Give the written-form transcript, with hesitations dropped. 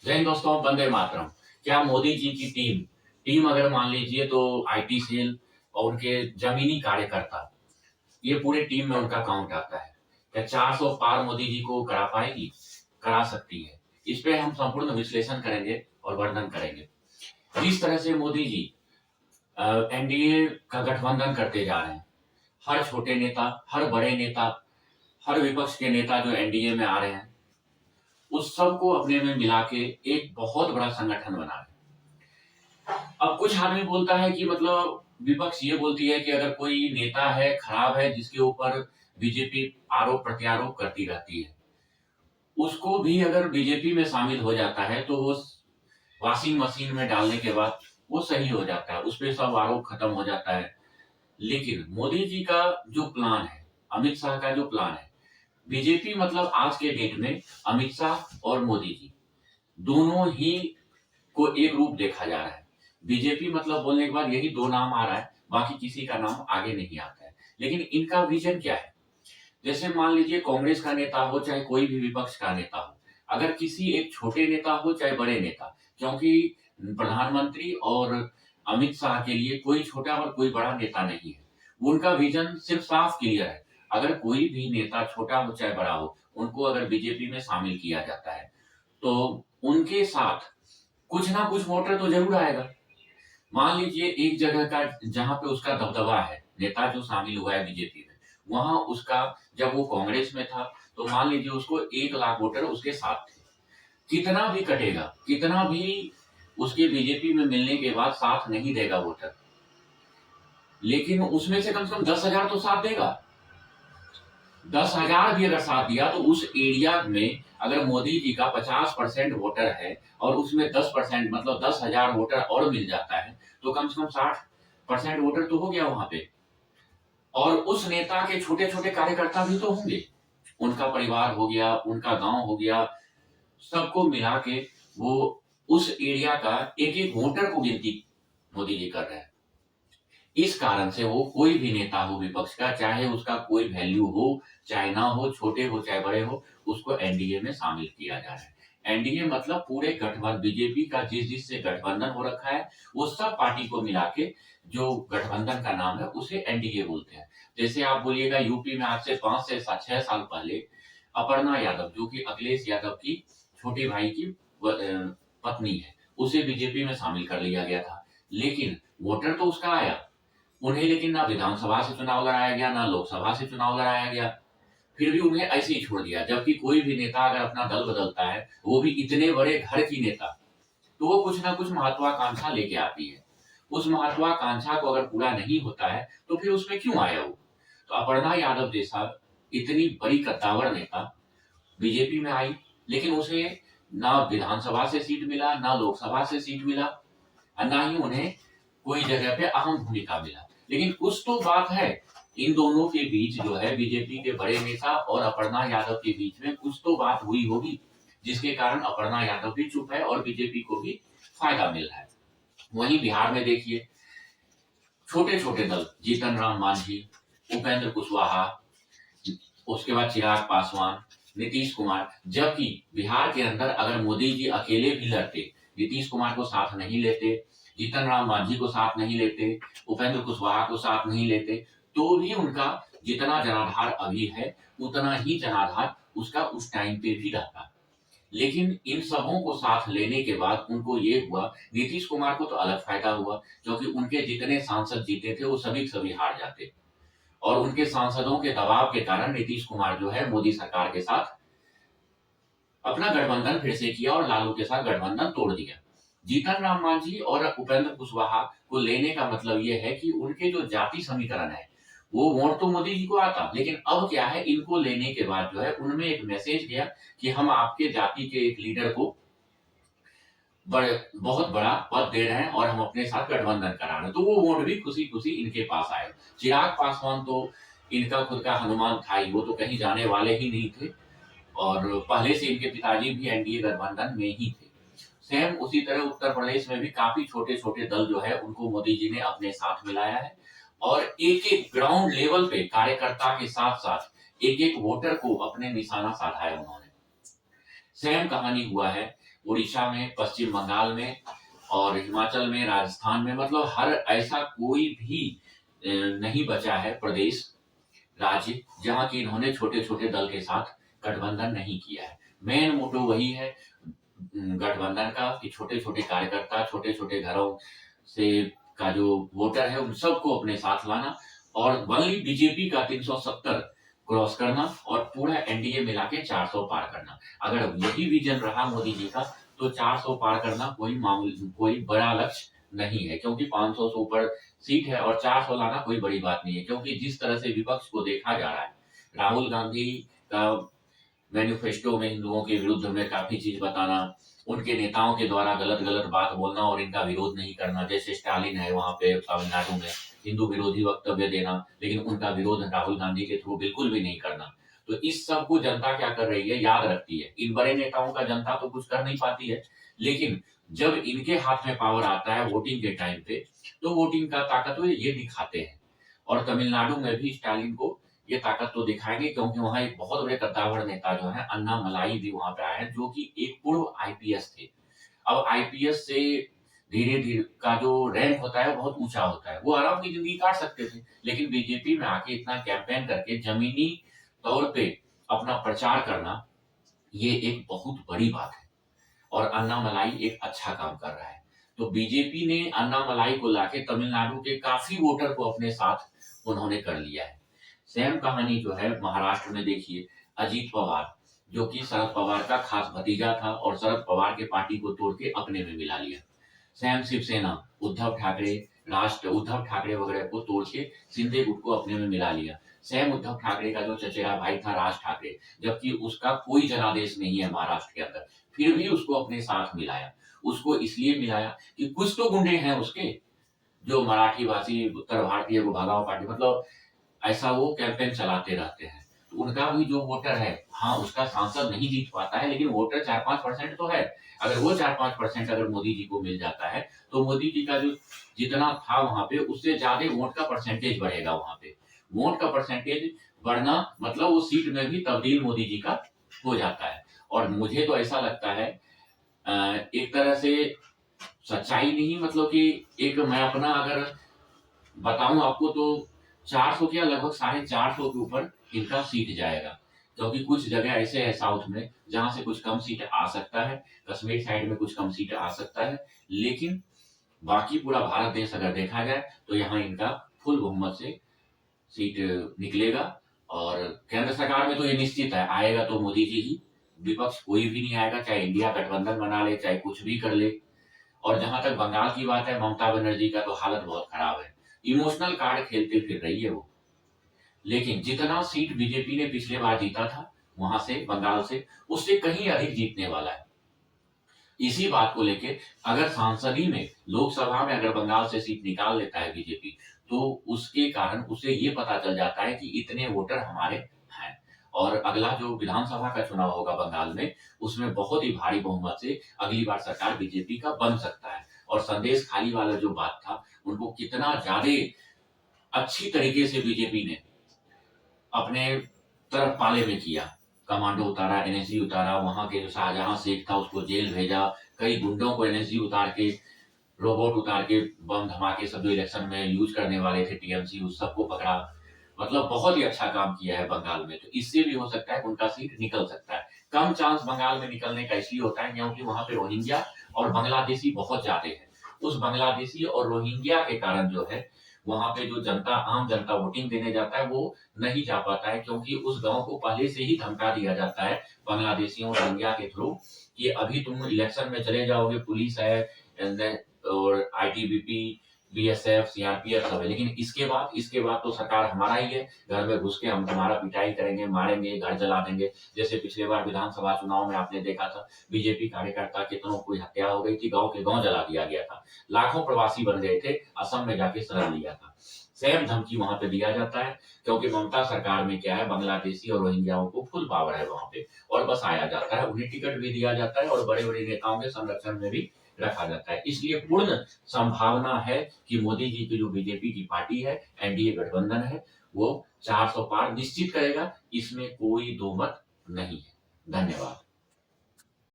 जय हिंद दोस्तों, वंदे मातरम। क्या मोदी जी की टीम टीम अगर मान लीजिए तो आईटी सेल और उनके जमीनी कार्यकर्ता, ये पूरे टीम में उनका काउंट आता है। क्या 400 पार मोदी जी को करा पाएगी? करा सकती है। इस पे हम संपूर्ण विश्लेषण करेंगे और वर्णन करेंगे। जिस तरह से मोदी जी एनडीए का गठबंधन करते जा रहे हैं, हर छोटे नेता, हर बड़े नेता, हर विपक्ष के नेता जो एनडीए में आ रहे हैं, उस सबको अपने में मिला के एक बहुत बड़ा संगठन बना रहे हैं। अब कुछ आदमी बोलता है कि मतलब विपक्ष ये बोलती है कि अगर कोई नेता है खराब है जिसके ऊपर बीजेपी आरोप प्रत्यारोप करती रहती है, उसको भी अगर बीजेपी में शामिल हो जाता है तो वो वॉशिंग मशीन में डालने के बाद वो सही हो जाता है, उस पर सब आरोप खत्म हो जाता है। लेकिन मोदी जी का जो प्लान है, अमित शाह का जो प्लान है, बीजेपी मतलब आज के डेट में अमित शाह और मोदी जी दोनों ही को एक रूप देखा जा रहा है। बीजेपी मतलब बोलने के बाद यही दो नाम आ रहा है, बाकी किसी का नाम आगे नहीं आता है। लेकिन इनका विजन क्या है? जैसे मान लीजिए कांग्रेस का नेता हो चाहे कोई भी विपक्ष का नेता हो, अगर किसी एक छोटे नेता हो चाहे बड़े नेता, क्योंकि प्रधानमंत्री और अमित शाह के लिए कोई छोटा और कोई बड़ा नेता नहीं है। उनका विजन सिर्फ साफ क्लियर है। अगर कोई भी नेता छोटा हो चाहे बड़ा हो, उनको अगर बीजेपी में शामिल किया जाता है तो उनके साथ कुछ ना कुछ वोटर तो जरूर आएगा। मान लीजिए एक जगह का जहां पे उसका दबदबा है, नेता जो शामिल हुआ है बीजेपी में, वहां उसका, जब वो कांग्रेस में था तो मान लीजिए उसको 1 लाख वोटर उसके साथ थे। कितना भी कटेगा, कितना भी उसके बीजेपी में मिलने के बाद साथ नहीं देगा वोटर, लेकिन उसमें से कम 10,000 तो साथ देगा। 10,000 भी अगर साथ दिया तो उस एरिया में अगर मोदी जी का 50% वोटर है और उसमें 10% मतलब 10,000 वोटर और मिल जाता है, तो कम से कम 60% वोटर तो हो गया वहां पे। और उस नेता के छोटे छोटे कार्यकर्ता भी तो होंगे, उनका परिवार हो गया, उनका गांव हो गया, सबको मिला के वो उस एरिया का एक एक वोटर को गिनती मोदी जी कर रहे हैं। इस कारण से वो कोई भी नेता हो विपक्ष का, चाहे उसका कोई वैल्यू हो चाहे ना हो, छोटे हो चाहे बड़े हो, उसको एनडीए में शामिल किया जा रहा है। एनडीए मतलब पूरे गठबंधन, बीजेपी का जिस जिससे गठबंधन हो रखा है वो सब पार्टी को मिला के जो गठबंधन का नाम है उसे एनडीए बोलते हैं। जैसे आप बोलिएगा यूपी में आज से 5 से 6 साल पहले अपर्णा यादव, जो कि अखिलेश यादव की छोटे भाई की पत्नी है, उसे बीजेपी में शामिल कर लिया गया था। लेकिन वोटर तो उसका आया उन्हें, लेकिन ना विधानसभा से चुनाव लड़ाया गया ना लोकसभा से चुनाव लड़ाया गया, फिर भी उन्हें ऐसे ही छोड़ दिया। जबकि कोई भी नेता अगर अपना दल बदलता है, वो भी इतने बड़े घर की नेता, तो वो कुछ ना कुछ महत्वाकांक्षा लेके आती है। उस महत्वाकांक्षा को अगर पूरा नहीं होता है तो फिर उसमें क्यों आया वो? तो अपर्णा यादव जैसा इतनी बड़ी कद्दावर नेता बीजेपी में आई, लेकिन उसे ना विधानसभा से सीट मिला ना लोकसभा से सीट मिला और ना ही उन्हें कोई जगह पे अहम भूमिका मिला। लेकिन कुछ तो बात है, इन दोनों के बीच जो है, बीजेपी के बड़े नेता और अपर्णा यादव के बीच में कुछ तो बात हुई होगी, जिसके कारण अपर्णा यादव भी चुप है और बीजेपी को भी फायदा मिल रहा है। वहीं बिहार में देखिए, छोटे छोटे दल, जीतन राम मांझी, उपेंद्र कुशवाहा, उसके बाद चिराग पासवान, नीतीश कुमार, जबकि बिहार के अंदर अगर मोदी जी अकेले भी लड़ते, नीतीश कुमार को साथ नहीं लेते, जीतन राम मांझी को साथ नहीं लेते, उपेंद्र कुशवाहा को साथ नहीं लेते, तो भी उनका जितना जनाधार अभी है उतना ही जनाधार उसका उस टाइम पे भी रहता। लेकिन इन सबों को साथ लेने के बाद उनको ये हुआ, नीतीश कुमार को तो अलग फायदा हुआ, क्योंकि उनके जितने सांसद जीते थे वो सभी के सभी हार जाते, और उनके सांसदों के दबाव के कारण नीतीश कुमार जो है मोदी सरकार के साथ अपना गठबंधन फिर से किया और लालू के साथ गठबंधन तोड़ दिया। जीतन राम मांझी और उपेंद्र कुशवाहा को लेने का मतलब यह है कि उनके जो जाति समीकरण है वो वोट तो मोदी जी को आता, लेकिन अब क्या है, इनको लेने के बाद जो है उनमें एक मैसेज गया कि हम आपके जाति के एक लीडर को बड़े बहुत बड़ा पद दे रहे हैं और हम अपने साथ गठबंधन करा रहे हैं, तो वो वोट भी खुशी खुशी इनके पास आए। चिराग पासवान तो इनका खुद का हनुमान था ही, वो तो कहीं जाने वाले ही नहीं थे, और पहले से इनके पिताजी भी एनडीए गठबंधन में ही थे। सेम उसी तरह उत्तर प्रदेश में भी काफी छोटे छोटे दल जो है उनको मोदी जी ने अपने साथ मिलाया है, और एक एक ग्राउंड लेवल पे कार्यकर्ता के साथ साथ एक एक वोटर को अपने निशाना साधा है उन्होंने। सेम कहानी हुआ है उड़ीसा में, पश्चिम बंगाल में और हिमाचल में, राजस्थान में, मतलब हर ऐसा कोई भी नहीं बचा है प्रदेश, राज्य, जहाँ की इन्होंने छोटे-छोटे दल के साथ गठबंधन नहीं किया है। मेन मोटो वही है गठबंधन का कि छोटे-छोटे कार्यकर्ता, छोटे-छोटे घरों से का जो वोटर है, उन सबको अपने साथ लाना और ओनली बीजेपी का 370 क्रॉस करना और पूरा एनडीए मिला के 400 पार करना। अगर यही विजन रहा मोदी जी का, तो 400 पार करना कोई बड़ा लक्ष्य नहीं है, क्योंकि 500 से ऊपर सीट है और 400 लाना कोई बड़ी बात नहीं है, क्योंकि जिस तरह से विपक्ष को देखा जा रहा है, राहुल गांधी का मैनिफेस्टो में हिंदुओं के विरुद्ध में काफी चीज बताना, उनके नेताओं के द्वारा गलत-गलत बात बोलना और इनका विरोध नहीं करना, जैसे स्टालिन है वहाँ पे तमिलनाडु में, हिंदू विरोधी वक्तव्य देना, लेकिन उनका विरोध राहुल गांधी के थ्रू बिल्कुल भी नहीं करना। तो इस सब को जनता क्या कर रही है, याद रखती है। इन बड़े नेताओं का जनता तो कुछ कर नहीं पाती है, लेकिन जब इनके हाथ में पावर आता है वोटिंग के टाइम पे, तो वोटिंग का ताकत ये दिखाते हैं। और तमिलनाडु में भी स्टालिन को ये ताकत तो दिखाएंगे, क्योंकि वहाँ एक बहुत बड़े कद्दावर नेता जो है अन्नामलाई भी वहाँ पे आए हैं, जो कि एक पूर्व आईपीएस थे। अब आईपीएस से धीरे-धीरे का जो रैंक होता है, वो बहुत ऊँचा होता है। वो आराम की ज़िंदगी काट सकते थे, लेकिन बीजेपी में आके इतना कैंपेन करके ज़मीनी तौर पे अपना प्रचार करना, ये एक बहुत बड़ी बात है। और अन्नामलाई एक अच्छा काम कर रहा है। तो बीजेपी ने अन्नामलाई को लाके तमिलनाडु के काफ़ी वोटर को अपने साथ उन्होंने कर लिया है। सेम कहानी जो है महाराष्ट्र में देखिए, अजीत पवार, जो कि शरद पवार का खास भतीजा था और शरद पवार के पार्टी को तोड़ के अपने में मिला लिया। सेम शिवसेना, उद्धव ठाकरे वगैरह को तोड़ के शिंदे गुट को अपने में मिला लिया। सेम उद्धव ठाकरे का जो चचेरा भाई था राज ठाकरे, जबकि उसका कोई जनादेश नहीं है महाराष्ट्र के अंदर, फिर भी उसको अपने साथ मिलाया। उसको इसलिए मिलाया कि कुछ तो गुंडे हैं उसके, जो मराठी भाषी उत्तर भारतीय को भगाओ पार्टी, मतलब ऐसा वो कैंपेन चलाते रहते हैं। तो उनका भी जो वोटर है, हाँ, उसका सांसद नहीं जीत पाता है, लेकिन वोटर 4-5% तो है। अगर वो 4-5% अगर मोदी जी को मिल जाता है, तो मोदी जी का जो जितना था वहाँ पे, उससे ज़्यादा वोट का परसेंटेज बढ़ेगा वहाँ पे। वोट का परसेंटेज बढ़ना मतलब वो सीट में भी तब्दील मोदी जी का हो जाता है। और मुझे तो ऐसा लगता है एक तरह से सच्चाई नहीं, मतलब कि एक मैं अपना अगर बताऊँ आपको, तो 400 क्या लगभग 450 के ऊपर इनका सीट जाएगा। क्योंकि कुछ जगह ऐसे है साउथ में जहाँ से कुछ कम सीट आ सकता है, कश्मीर साइड में कुछ कम सीट आ सकता है, लेकिन बाकी पूरा भारत देश अगर देखा जाए तो यहाँ इनका फुल बहुमत से सीट निकलेगा। और केंद्र सरकार में तो ये निश्चित है, आएगा तो मोदी जी ही, विपक्ष कोई भी नहीं आएगा, चाहे इंडिया गठबंधन बना ले, चाहे कुछ भी कर ले। और जहां तक बंगाल की बात है, ममता बनर्जी का तो हालत बहुत खराब है, इमोशनल कार्ड खेलते फिर रही है वो। लेकिन जितना सीट बीजेपी ने पिछले बार जीता था वहां से, बंगाल से, उससे कहीं अधिक जीतने वाला है। इसी बात को लेके अगर सांसदी में, लोकसभा में अगर बंगाल से सीट निकाल लेता है बीजेपी, तो उसके कारण उसे ये पता चल जाता है कि इतने वोटर हमारे हैं। और अगला जो विधानसभा का चुनाव होगा बंगाल में, उसमें बहुत ही भारी बहुमत से अगली बार सरकार बीजेपी का बन सकता है। और संदेश खाली वाला जो बात था, उनको कितना ज्यादा अच्छी तरीके से बीजेपी ने अपने तरफ पाले में किया। कमांडो उतारा, एनएसजी उतारा, वहां के जो शाहजहां शेख था उसको जेल भेजा, कई गुंडों को एनएसजी उतार के, रोबोट उतार के, बम धमाके सब जो इलेक्शन में यूज करने वाले थे टीएमसी, उस सबको पकड़ा। मतलब बहुत ही अच्छा काम किया है बंगाल में। तो इससे भी हो सकता है कि उनका सीट निकल सकता है। कम चांस बंगाल में निकलने का इसलिए होता है क्योंकि वहां पे रोहिंग्या और बांग्लादेशी बहुत ज्यादा है। उस बांग्लादेशी और रोहिंग्या के कारण जो है, वहां पे जो जनता, आम जनता वोटिंग देने जाता है, वो नहीं जा पाता है, क्योंकि उस गांव को पहले से ही धमका दिया जाता है बांग्लादेशियों और रोहिंग्या के थ्रू कि अभी तुम इलेक्शन में चले जाओगे, पुलिस है और आईटीबीपी, बीएसएफ, सीआरपीएफ सब है, लेकिन इसके बाद तो सरकार हमारा ही है, घर में घुस के हम तुम्हारा पिटाई करेंगे, मारेंगे, घर जला देंगे। जैसे पिछले बार विधानसभा चुनाव में आपने देखा था, बीजेपी कार्यकर्ता कितनों की हत्या हो गई थी, गांव के गांव जला दिया गया था, लाखों प्रवासी बन गए थे, असम में जाके शरण लिया था। सेम धमकी वहां पे दिया जाता है, क्योंकि ममता सरकार में क्या है, बांग्लादेशी और रोहिंग्याओं को फुल पावर है वहां पे, और बस आया जाता है, उन्हें टिकट भी दिया जाता है और बड़े बड़े नेताओं के संरक्षण में भी रखा जाता है। इसलिए पूर्ण संभावना है कि मोदी जी की जो बीजेपी की पार्टी है, एनडीए गठबंधन है, वो 400 पार निश्चित करेगा, इसमें कोई दो मत नहीं है। धन्यवाद।